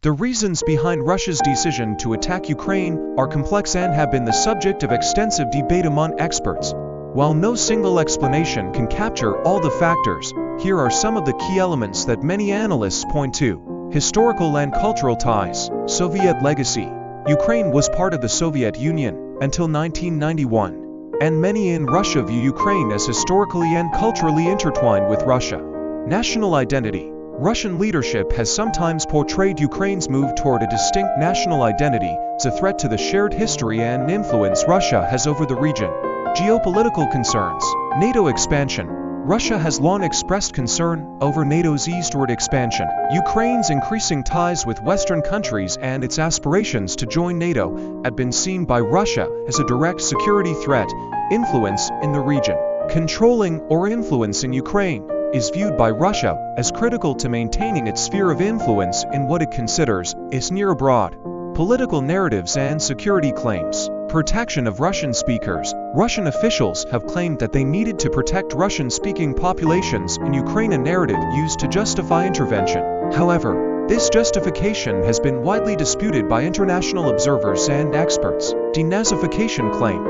The reasons behind Russia's decision to attack Ukraine are complex and have been the subject of extensive debate among experts. While no single explanation can capture all the factors, here are some of the key elements that many analysts point to. Historical and cultural ties. Soviet legacy. Ukraine was part of the Soviet Union until 1991, and many in Russia view Ukraine as historically and culturally intertwined with Russia. National identity. Russian leadership has sometimes portrayed Ukraine's move toward a distinct national identity as a threat to the shared history and influence Russia has over the region. Geopolitical concerns. NATO expansion. Russia has long expressed concern over NATO's eastward expansion. Ukraine's increasing ties with Western countries and its aspirations to join NATO have been seen by Russia as a direct security threat. Influence in the region. Controlling or influencing Ukraine is viewed by Russia as critical to maintaining its sphere of influence in what it considers its near abroad. Political narratives and security claims. Protection of Russian speakers. Russian officials have claimed that they needed to protect Russian-speaking populations in Ukraine, a narrative used to justify intervention. However, this justification has been widely disputed by international observers and experts. Denazification claim.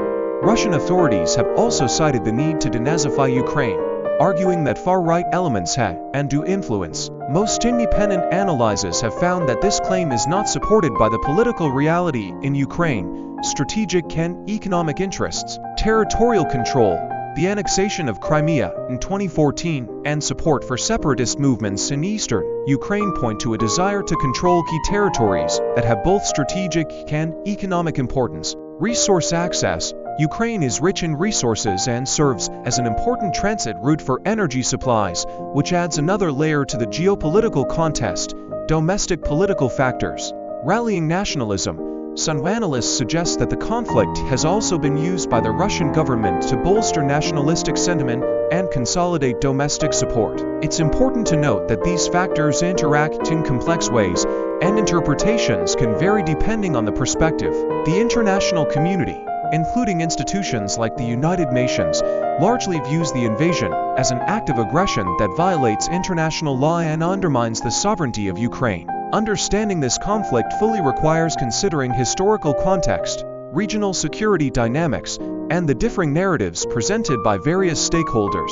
Russian authorities have also cited the need to denazify Ukraine, arguing that far-right elements have undue influence. Most independent analyses have found that this claim is not supported by the political reality in Ukraine, strategic and economic interests. Territorial control. The annexation of Crimea in 2014 and support for separatist movements in eastern Ukraine point to a desire to control key territories that have both strategic and economic importance. Resource access. Ukraine is rich in resources and serves as an important transit route for energy supplies, which adds another layer to the geopolitical contest. Domestic political factors. Rallying nationalism. Some analysts suggest that the conflict has also been used by the Russian government to bolster nationalistic sentiment and consolidate domestic support. It's important to note that these factors interact in complex ways, and interpretations can vary depending on the perspective. The international community, including institutions like the United Nations, largely views the invasion as an act of aggression that violates international law and undermines the sovereignty of Ukraine. Understanding this conflict fully requires considering historical context, regional security dynamics, and the differing narratives presented by various stakeholders.